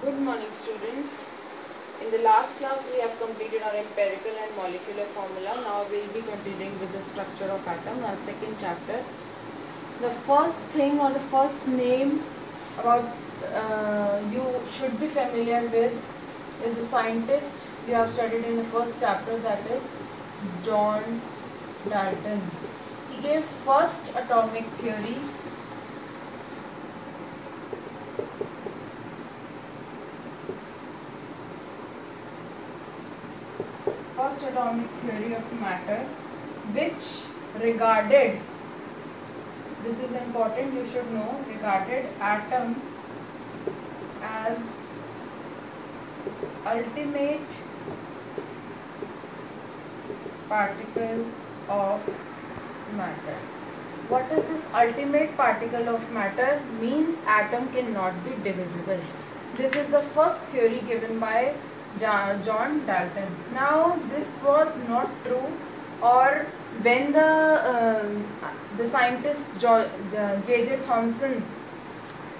Good morning, students. In the last class we have completed our empirical and molecular formula. Now we will be continuing with the structure of atom, our second chapter. The first thing or the first name about you should be familiar with is a scientist we have studied in the first chapter, that is John Dalton. He gave first atomic theory. First atomic theory of matter, which regarded, this is important, you should know, regarded atom as ultimate particle of matter. What is this ultimate particle of matter? Means atom cannot be divisible. This is the first theory given by John Dalton. Now this was not true, or when the scientist J.J. Thomson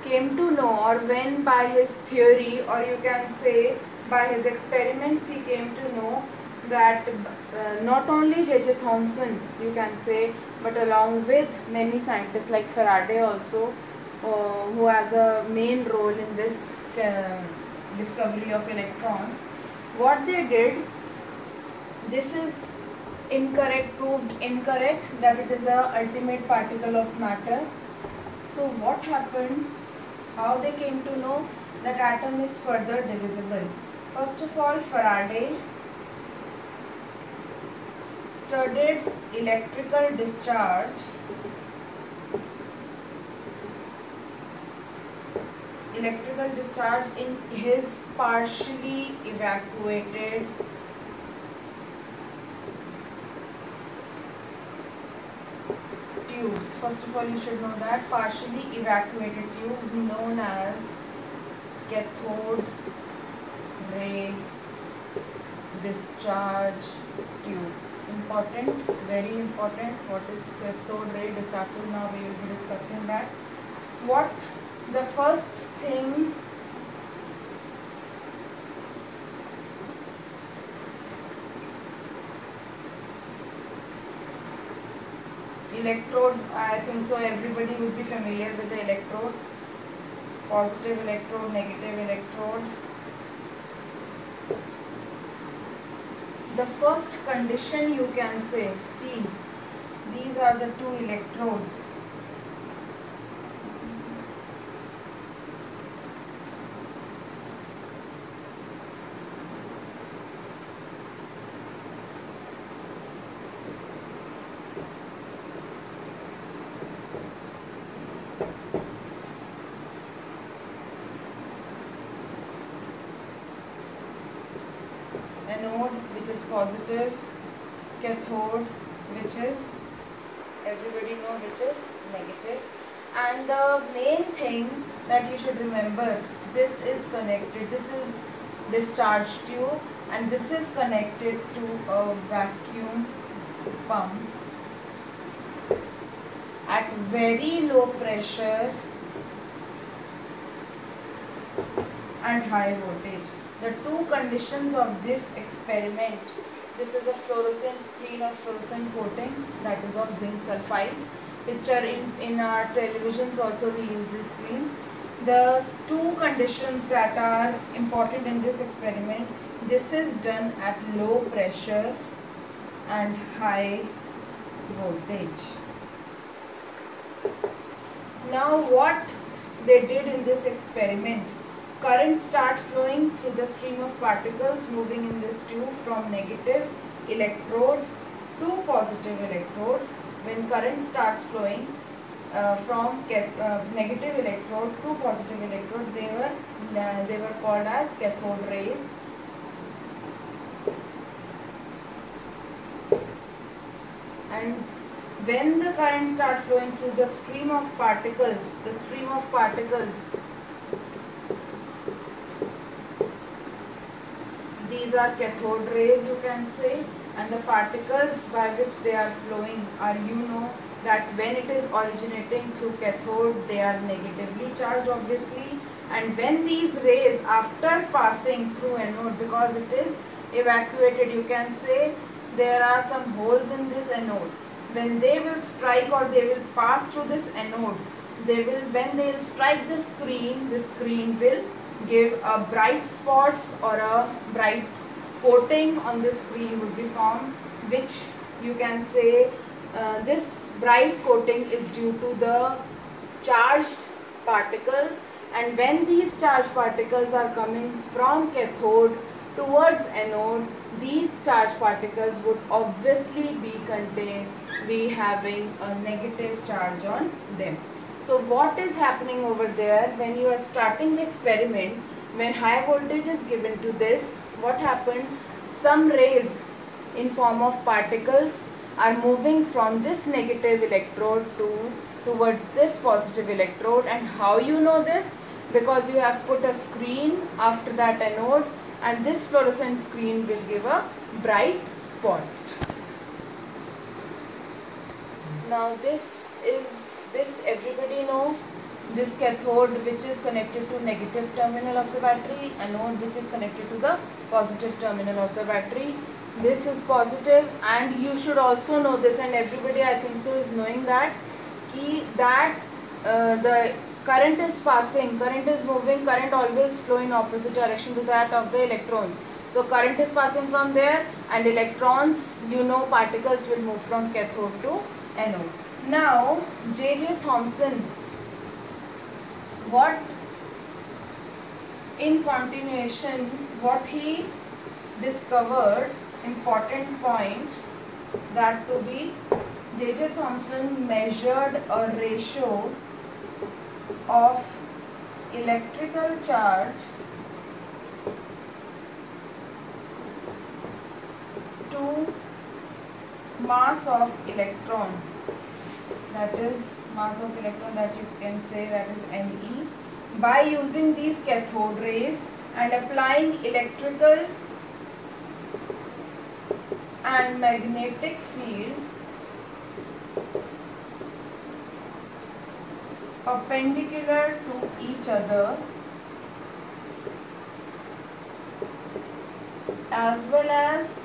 came to know, or when by his theory, or you can say by his experiments, he came to know that not only J.J. Thomson, you can say, but along with many scientists like Faraday also, who has a main role in this discovery of electrons. What they did, this is incorrect, proved incorrect, that it is a ultimate particle of matter. So what happened? How they came to know that atom is further divisible? First of all, Faraday studied electrical discharge in his partially evacuated tubes. First of all, you should know that partially evacuated tubes known as cathode ray discharge tube. Important, very important. What is cathode ray discharge tube? Now we will be discussing that. What the first thing electrodes, I think so everybody would be familiar with the electrodes. Positive electrode, negative electrode. The first condition, you can say, see, these are the two electrodes. Anode, which is positive, cathode, which is, everybody know, which is negative. And the main thing that you should remember, this is connected, this is discharge tube, and this is connected to a vacuum pump at very low pressure and high voltage. The two conditions of this experiment, this is a fluorescent screen or fluorescent coating, that is of zinc sulfide. Picture in our televisions also we use these screens. The two conditions that are important in this experiment, this is done at low pressure and high voltage. Now what they did in this experiment, current start flowing through the stream of particles moving in this tube from negative electrode to positive electrode. When current starts flowing from negative electrode to positive electrode, they were called as cathode rays. And when the current starts flowing through the stream of particles, these are cathode rays, you can say, and the particles by which they are flowing are, you know, that when it is originating through cathode, they are negatively charged obviously, and when these rays, after passing through anode, because it is evacuated, you can say there are some holes in this anode, when they will strike or they will pass through this anode, when they will strike the screen will give a bright spots or a bright coating on the screen would be formed, which you can say this bright coating is due to the charged particles, and when these charged particles are coming from cathode towards anode, these charged particles would obviously be having a negative charge on them. So what is happening over there when you are starting the experiment, when high voltage is given to this, what happened? Some rays in form of particles are moving from this negative electrode towards this positive electrode. And how you know this? Because you have put a screen after that anode, and this fluorescent screen will give a bright spot. Now this everybody know, this cathode which is connected to negative terminal of the battery, anode which is connected to the positive terminal of the battery. This is positive, and you should also know this, and everybody I think so is knowing that the current is passing, current is moving, current always flow in opposite direction to that of the electrons. So current is passing from there, and electrons, you know, particles will move from cathode to anode. Now J.J. Thomson, in continuation, what he discovered, important point, that to be J.J. Thomson measured a ratio of electrical charge to mass of electron, that is mass of electron, that you can say that is Me, by using these cathode rays and applying electrical and magnetic field perpendicular to each other, as well as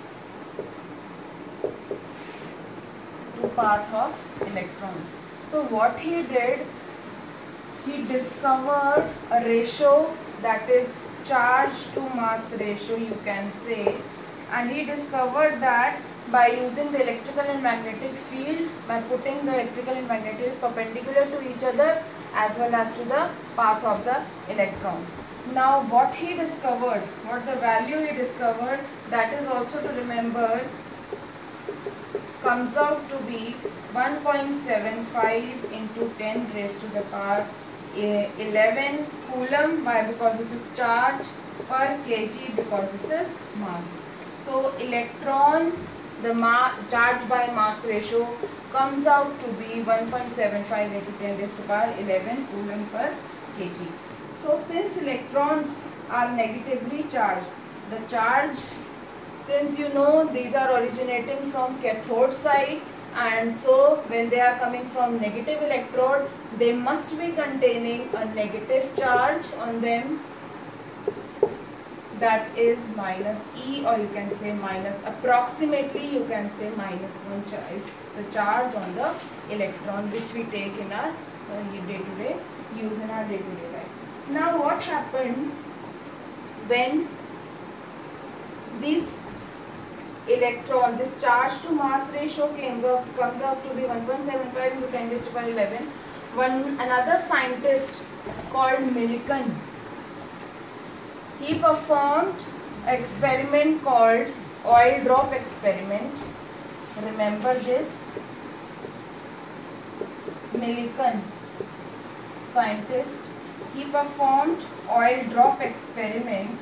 to path of electrons. So what he did, he discovered a ratio, that is charge to mass ratio, you can say, and he discovered that by using the electrical and magnetic field, by putting the electrical and magnetic perpendicular to each other as well as to the path of the electrons. Now what he discovered, what the value he discovered, that is also to remember, comes out to be 1.75 into 10 raised to the power 11 coulomb. Why? Because this is charge, per kg because this is mass. So electron, the charge by mass ratio comes out to be 1.75 into 10 raised to the power 11 coulomb per kg. So since electrons are negatively charged, the charge, since you know these are originating from cathode side, and so when they are coming from negative electrode, they must be containing a negative charge on them, that is minus E, or you can say minus, approximately you can say -1 charge, the charge on the electron, which we take in our day-to-day use in our day-to-day life. Now what happened when this electron, this charge to mass ratio comes out to be 1.75 into 10 raised to the power 11. Another scientist called Millikan, he performed an experiment called oil drop experiment. Remember this, Millikan, scientist, he performed oil drop experiment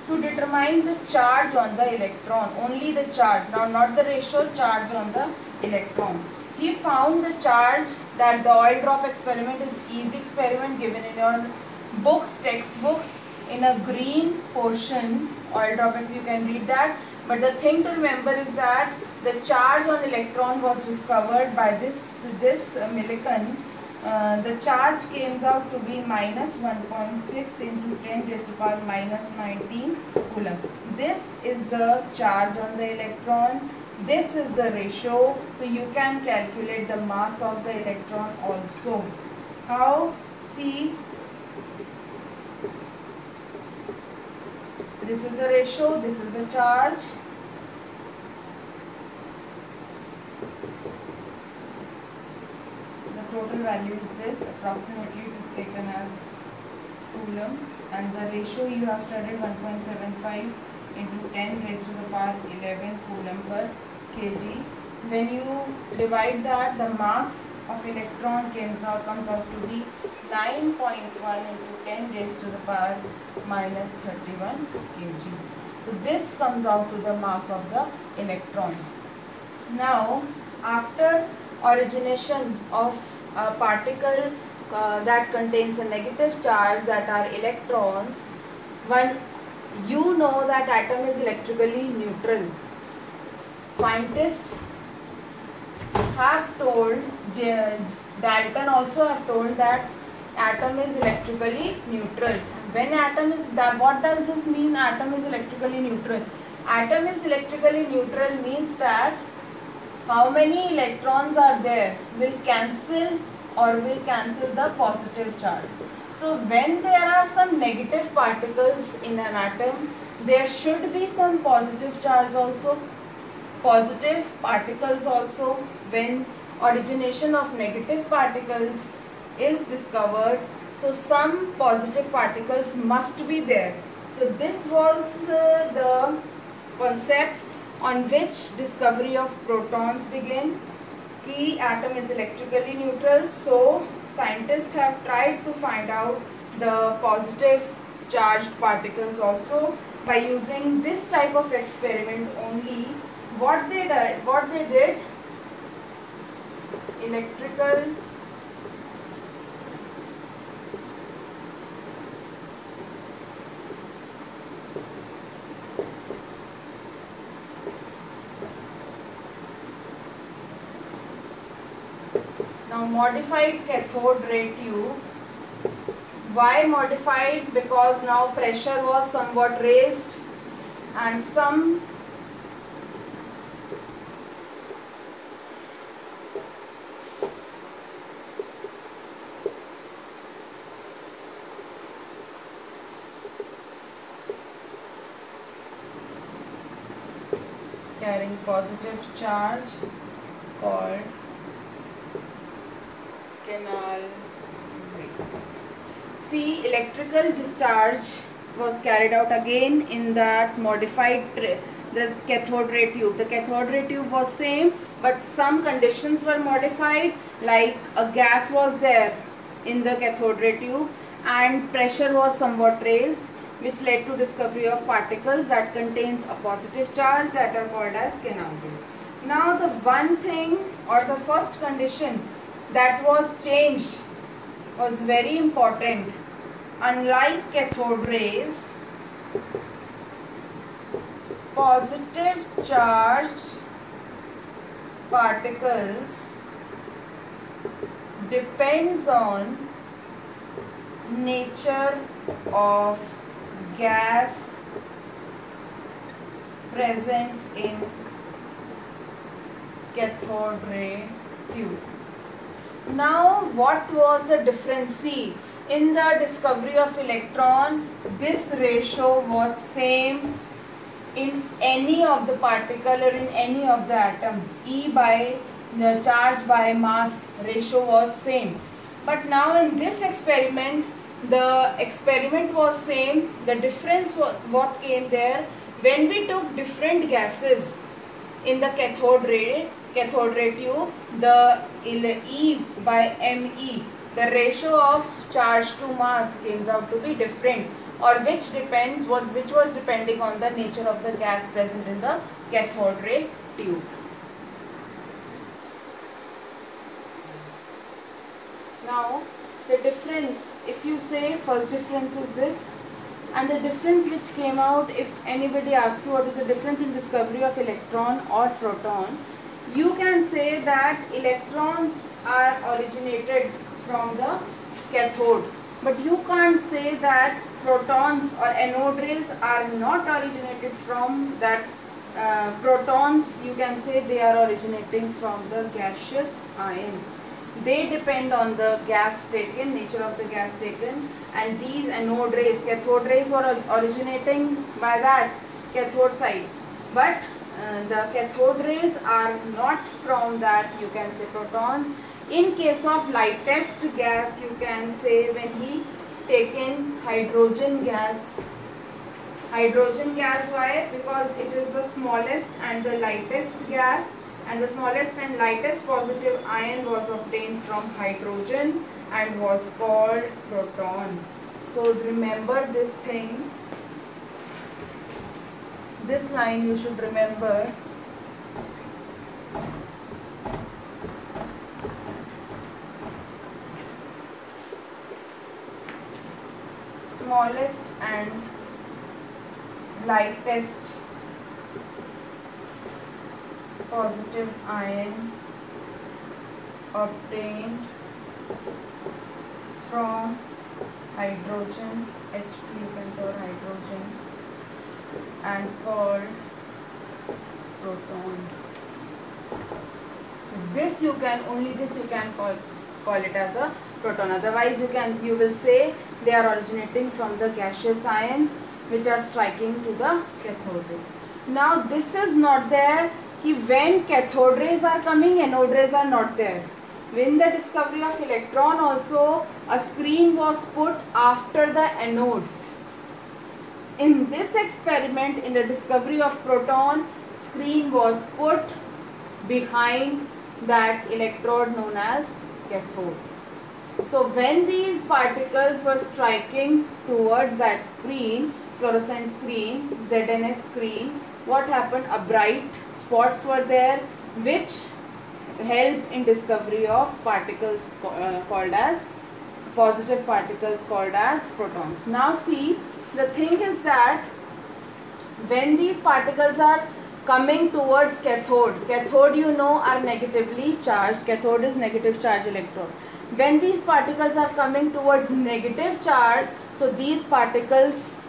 to determine the charge on the electron, only the charge, now not the ratio, charge on the electrons. He found the charge, that the oil drop experiment is easy experiment given in your books, textbooks, in a green portion, oil droplets, you can read that. But the thing to remember is that the charge on electron was discovered by this Millikan. The charge came out to be minus 1.6 into 10 raised to the power minus 19 coulomb. This is the charge on the electron. This is the ratio. So you can calculate the mass of the electron also. How? See, this is the ratio, this is the charge. The total value is this, approximately it is taken as coulomb, and the ratio you have studied 1.75 into 10 raised to the power 11 coulomb per kg. When you divide that, the mass of electron comes out to be 9.1 into 10 raised to the power minus 31 kg. So this comes out to the mass of the electron. Now, after origination of a particle that contains a negative charge, that are electrons, when you know that atom is electrically neutral, scientists have told, Dalton also have told that atom is electrically neutral. When atom is that, what does this mean? Atom is electrically neutral. Atom is electrically neutral means that how many electrons are there will cancel the positive charge. So when there are some negative particles in an atom, there should be some positive charge also, positive particles also. When origination of negative particles is discovered, so some positive particles must be there. So this was the concept on which discovery of protons began. Key atom is electrically neutral, so scientists have tried to find out the positive charged particles also by using this type of experiment only. What they did, electrical now modified cathode ray tube. Why modified? Because now pressure was somewhat raised and some carrying positive charge called canal rays. See, electrical discharge was carried out again in that modified the cathode ray tube. The cathode ray tube was same, but some conditions were modified, like a gas was there in the cathode ray tube and pressure was somewhat raised, which led to discovery of particles that contains a positive charge that are called as canal rays. Now the one thing or the first condition that was changed was very important. Unlike cathode rays, positive charged particles depends on nature of gas present in cathode ray tube. Now what was the difference? See, in the discovery of electron, this ratio was same in any of the particle or in any of the atom. E by the charge by mass ratio was same. But now in this experiment, the experiment was same. The difference was what came there when we took different gases in the cathode ray tube. The E by ME, the ratio of charge to mass came out to be different, or which was depending on the nature of the gas present in the cathode ray tube. Now the difference, if you say first difference is this, And the difference which came out, if anybody asks you what is the difference in discovery of electron or proton, you can say that electrons are originated from the cathode, but you can't say that protons or anode rays are not originated from that. Protons, you can say they are originating from the gaseous ions. They depend on the gas taken, nature of the gas taken, and these anode rays, cathode rays were originating by that cathode sides, but the cathode rays are not from that, you can say, protons. In case of lightest gas, you can say when he taken hydrogen gas. Hydrogen gas, why? Because it is the smallest and the lightest gas, and the smallest and lightest positive ion was obtained from hydrogen and was called proton. So remember this thing, this line you should remember. Smallest and lightest positive ion obtained from hydrogen, H2 you can say, or hydrogen, and called proton. So this you can, only this you can call it as a proton. Otherwise you will say they are originating from the gaseous ions which are striking to the cathode rays. Now this is not there कि when cathode rays are coming, anode rays are not there. When the discovery of electron also, a screen was put after the anode. In this experiment, in the discovery of proton, screen was put behind that electrode known as cathode. So when these particles were striking towards that screen, fluorescent screen, ZNS screen, what happened? A bright spots were there which help in discovery of particles called as positive particles called as protons. Now see, the thing is that when these particles are coming towards cathode, cathode you know are negatively charged, cathode is negative charge electrode. When these particles are coming towards negative charge, so these particles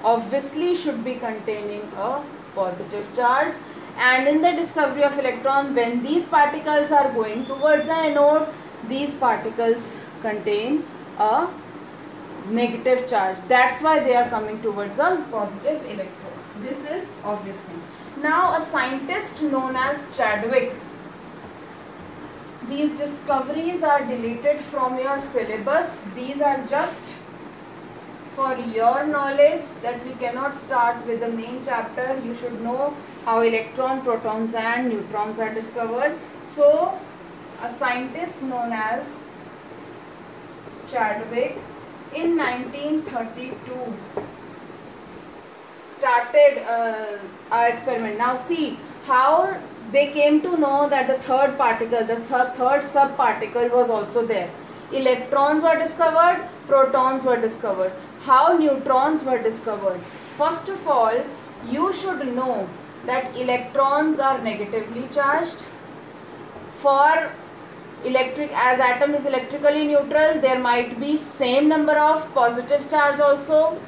obviously should be containing a positive charge. And in the discovery of electron, when these particles are going towards the anode, these particles contain a negative charge. That's why they are coming towards a positive electrode. This is obvious thing. Now a scientist known as Chadwick, these discoveries are deleted from your syllabus. These are just for your knowledge, that we cannot start with the main chapter. You should know how electron, protons and neutrons are discovered. So a scientist known as Chadwick in 1932 started our experiment. Now see how they came to know that the third particle, the third subparticle was also there. Electrons were discovered, protons were discovered. How neutrons were discovered? First of all, you should know that electrons are negatively charged. For electric, as atom is electrically neutral, there might be same number of positive charge also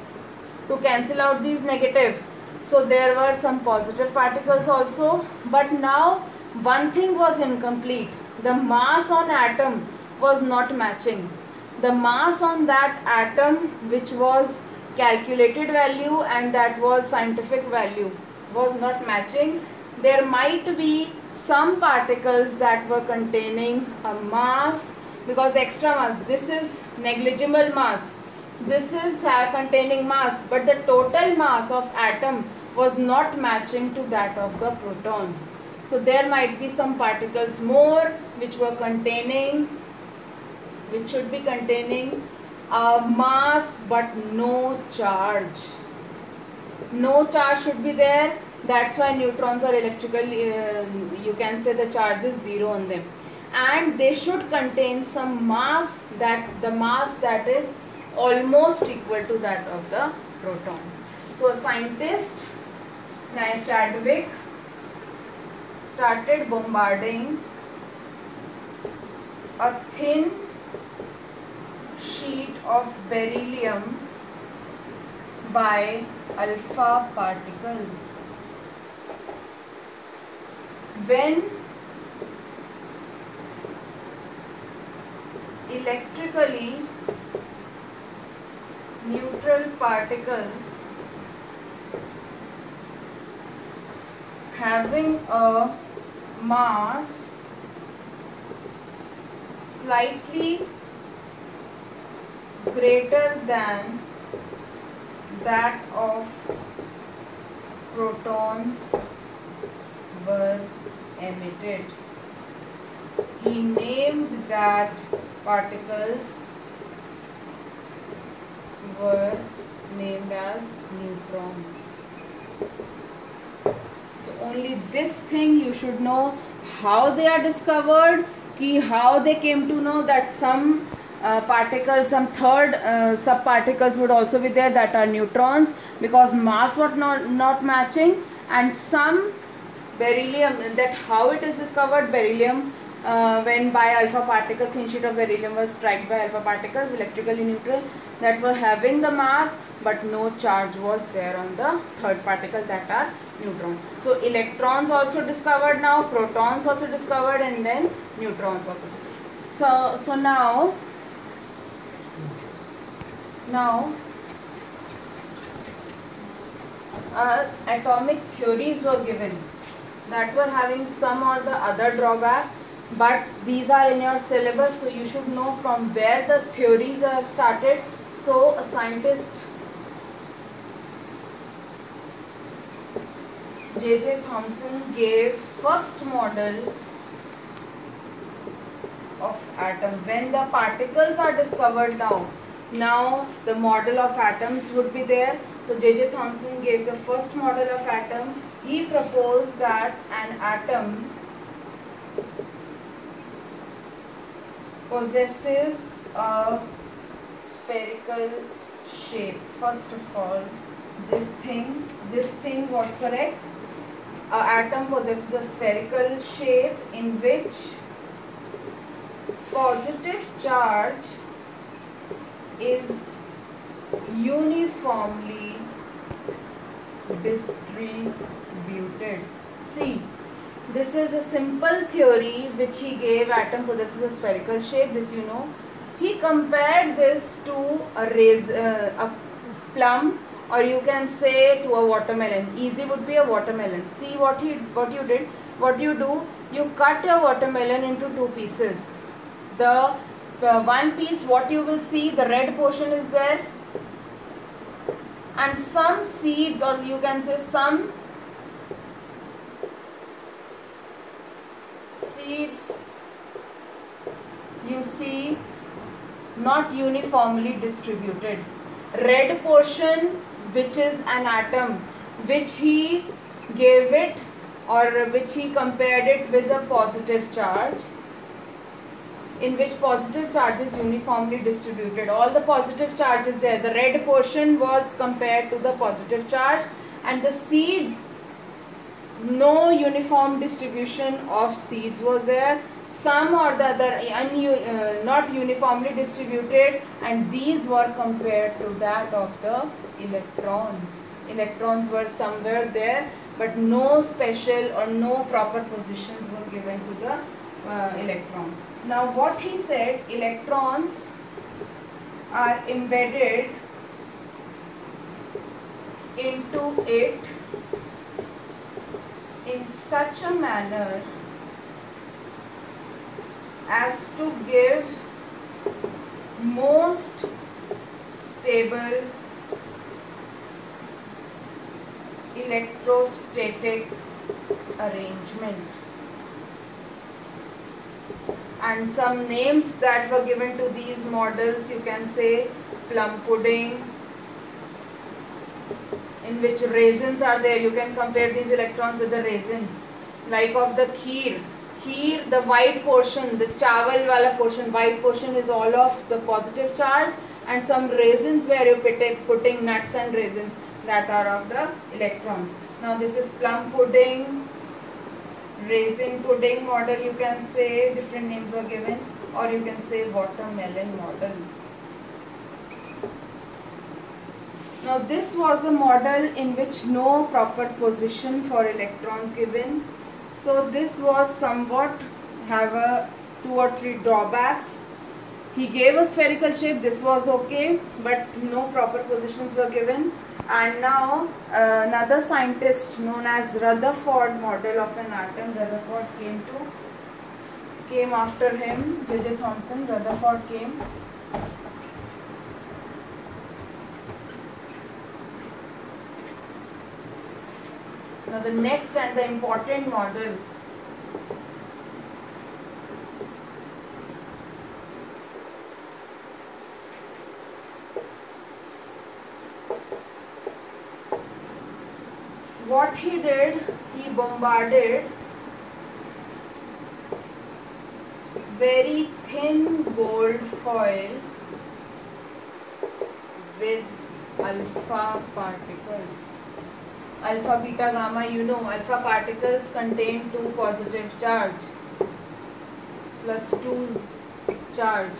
to cancel out these negative. So there were some positive particles also, but now one thing was incomplete. The mass on atom was not matching. The mass on that atom, which was calculated value and that was scientific value, was not matching. There might be some particles that were containing a mass, because extra mass, this is negligible mass, this is containing mass, but the total mass of atom was not matching to that of the proton. So there might be some particles more which were containing, which should be containing a mass but no charge. No charge should be there. That's why neutrons are electrically, you can say the charge is zero on them. And they should contain some mass, that the mass that is almost equal to that of the proton. So a scientist, Chadwick, started bombarding a thin sheet of beryllium by alpha particles. When electrically neutral particles having a mass slightly greater than that of protons were emitted. He named that particles were named as neutrons. So only this thing you should know, how they are discovered, how they came to know that some particles, some third subparticles would also be there, that are neutrons, because mass was not matching, and some beryllium, that how it is discovered, beryllium when by alpha particle, thin sheet of beryllium was struck by alpha particles, electrically neutral, that were having the mass but no charge was there on the third particle, that are neutrons. So electrons also discovered now, protons also discovered, and then neutrons also. So now atomic theories were given that were having some or the other drawback, but these are in your syllabus, so you should know from where the theories have started. So a scientist, J.J. Thomson, gave first model of atom. When the particles are discovered now the model of atoms would be there. So J.J. Thomson gave the first model of atom. He proposed that an atom possesses a spherical shape. First of all, this thing was correct. An atom possesses a spherical shape in which positive charge is uniformly distributed. See, this is a simple theory which he gave. Atom possesses a spherical shape, this you know. He compared this to a plum, or you can say to a watermelon. Easy would be a watermelon. See what you do, you cut your watermelon into two pieces. The one piece, what you will see, the red portion is there, and some seeds, or you can say some seeds you see not uniformly distributed. Red portion, which is an atom, which he gave it, or which he compared it with a positive charge, in which positive charge is uniformly distributed. All the positive charge is there. The red portion was compared to the positive charge, and the seeds, no uniform distribution of seeds was there. Some or the other not uniformly distributed, and these were compared to that of the electrons. Electrons were somewhere there, but no special or no proper positions were given to the electrons. Now what he said, electrons are embedded into it in such a manner as to give most stable electrostatic arrangement. And some names that were given to these models, you can say plum pudding, in which raisins are there. You can compare these electrons with the raisins. Like of the kheer, the white portion, the chawal wala portion, white portion is all of the positive charge, and some raisins where you putting nuts and raisins that are of the electrons. Now this is plum pudding, raisin pudding model, you can say, different names are given, or you can say watermelon model. Now this was a model in which no proper position for electrons given. So this was somewhat have a 2 or 3 drawbacks. He gave a spherical shape, this was okay, but no proper positions were given. And now another scientist known as Rutherford model of an atom, Rutherford came after him, J.J. Thomson, Rutherford came. Now the next and the important model what he did, he bombarded very thin gold foil with alpha particles. Alpha, beta, gamma, you know, alpha particles contain 2 positive charge plus 2 charge,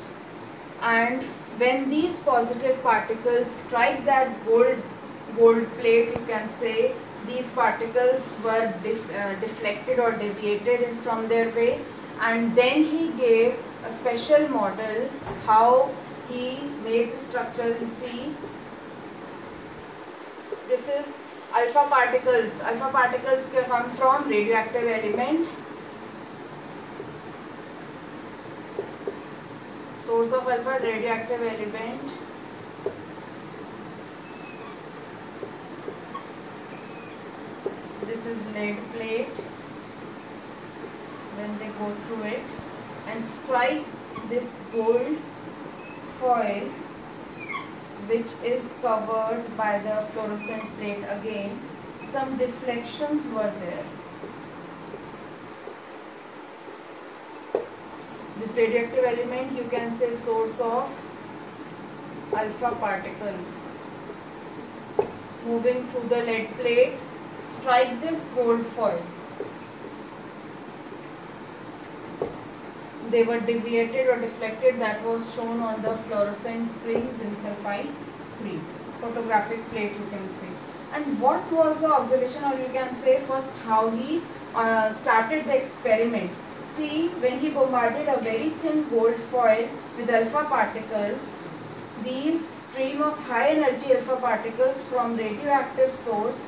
and when these positive particles strike that gold plate, you can say, these particles were deflected or deviated from their way. And then he gave a special model how he made the structure. You see, this is alpha particles. Alpha particles come from radioactive element. Source of alpha, radioactive element. This is lead plate. When they go through it and strike this gold foil, which is covered by the fluorescent plate, again some deflections were there. This radioactive element, you can say, source of alpha particles moving through the lead plate, strike this gold foil. They were deviated or deflected. That was shown on the fluorescent screen, zinc sulfide screen, photographic plate, you can say. And what was the observation, or you can say first how he started the experiment. See, when he bombarded a very thin gold foil with alpha particles, these stream of high energy alpha particles from radioactive source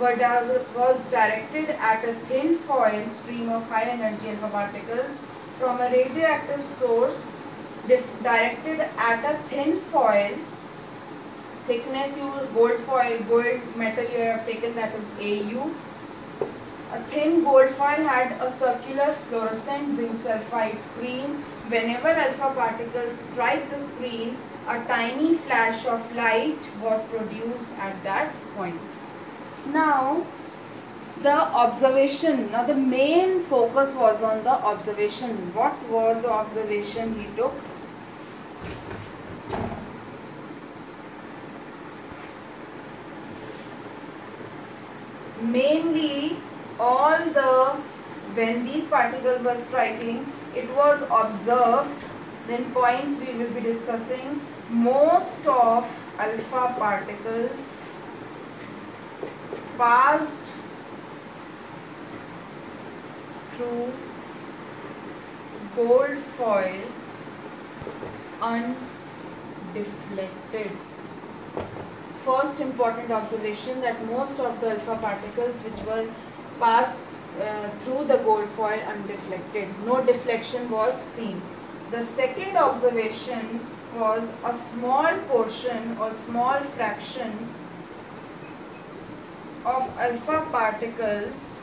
was directed at a thin foil stream of high energy alpha particles from a radioactive source directed at a thin foil. Thickness, gold foil, gold metal you have taken, that is Au. A thin gold foil had a circular fluorescent zinc sulfide screen. Whenever alpha particles strike the screen, a tiny flash of light was produced at that point. Now the observation, now the main focus was on the observation. What was the observation he took? Mainly when these particles were striking, it was observed, then points we will be discussing, most of alpha particles passed through gold foil undeflected. First important observation, that most of the alpha particles which were passed through the gold foil undeflected. No deflection was seen. The second observation was a small portion or small fraction of alpha particles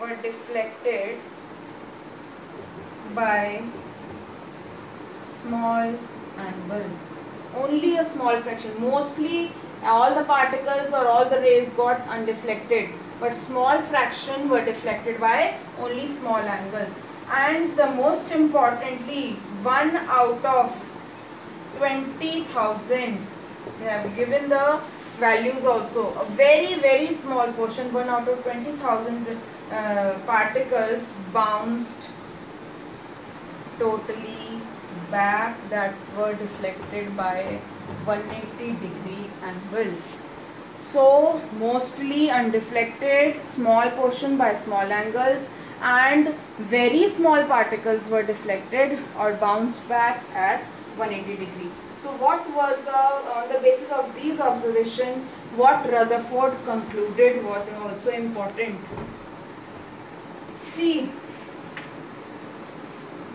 were deflected by small angles. Only a small fraction. Mostly all the particles or all the rays got undeflected, but small fraction were deflected by only small angles. And the most importantly, 1 out of 20,000. They have given the values also. A very small portion, 1 out of 20,000 particles bounced totally back that were deflected by 180-degree angle. So mostly undeflected, small portion by small angles, and very small particles were deflected or bounced back at 180-degree. So what was on the basis of these observations, what Rutherford concluded was also important. See,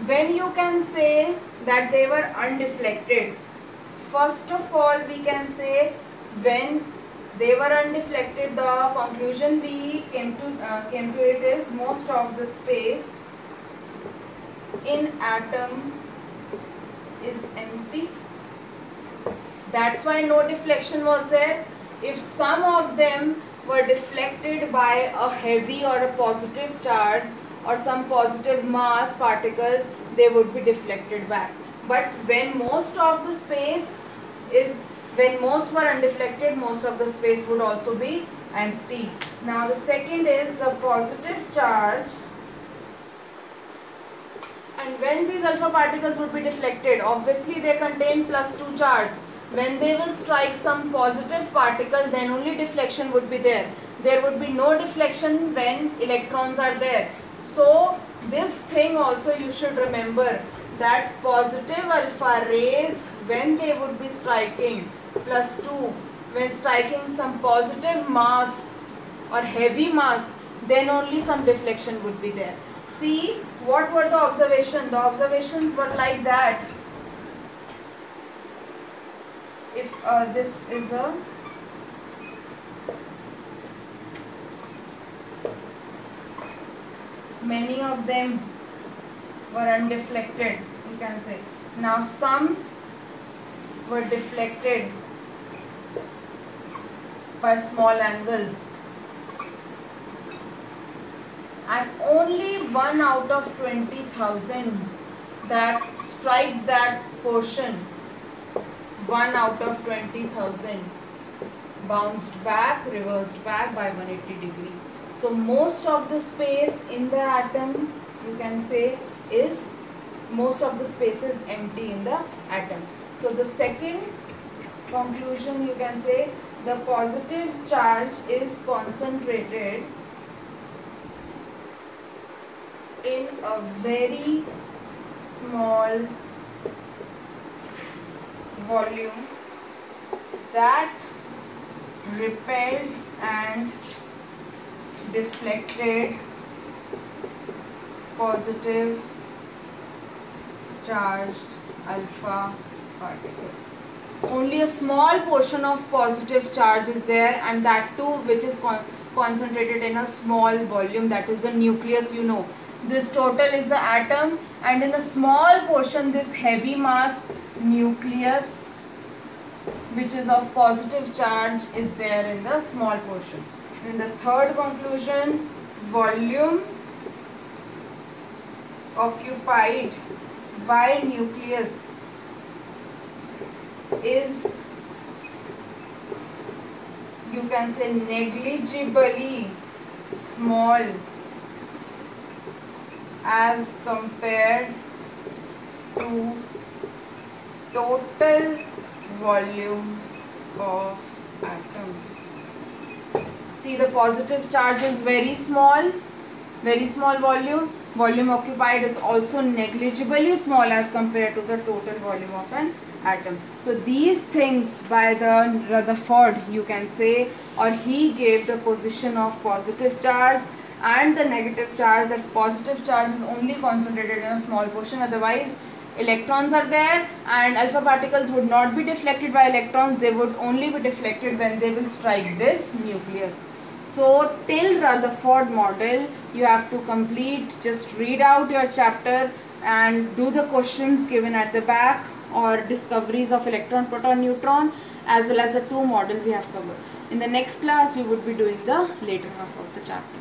when you can say that they were undeflected, first of all we can say when they were undeflected, the conclusion we came to it is most of the space in atom is empty. That's why no deflection was there. If some of them were deflected by a heavy or a positive charge or some positive mass particles, they would be deflected back. But when most of the space is, when most were undeflected, most of the space would also be empty. Now the second is the positive charge, and when these alpha particles would be deflected, obviously they contain +2 charge. When they will strike some positive particle, then only deflection would be there. There would be no deflection when electrons are there. So this thing also you should remember, that positive alpha rays, when they would be striking +2, when striking some positive mass or heavy mass, then only some deflection would be there. See, what were the observations? The observations were like that. If this is a many of them were undeflected, you can say. Now some were deflected by small angles, and only 1 out of 20,000 that strike that portion, 1 out of 20,000 bounced back, reversed back by 180-degree. So most of the space in the atom, you can say, is most of the space is empty in the atom. So the second conclusion, you can say, the positive charge is concentrated in a very small volume that repelled and deflected positive charged alpha particles. Only a small portion of positive charge is there, and that too which is concentrated in a small volume, that is the nucleus. You know, this total is the atom, and in a small portion this heavy mass nucleus which is of positive charge is there in the small portion. In the third conclusion, volume occupied by nucleus is, you can say, negligibly small as compared to total volume of atom. See, the positive charge is very small volume. Volume occupied is also negligibly small as compared to the total volume of an atom. So these things by the Rutherford, you can say, or he gave the position of positive charge and the negative charge. That positive charge is only concentrated in a small portion, otherwise electrons are there and alpha particles would not be deflected by electrons, they would only be deflected when they will strike this nucleus. So till Rutherford model you have to complete, just read out your chapter and do the questions given at the back, or discoveries of electron, proton, neutron, as well as the two models we have covered. In the next class we would be doing the later half of the chapter.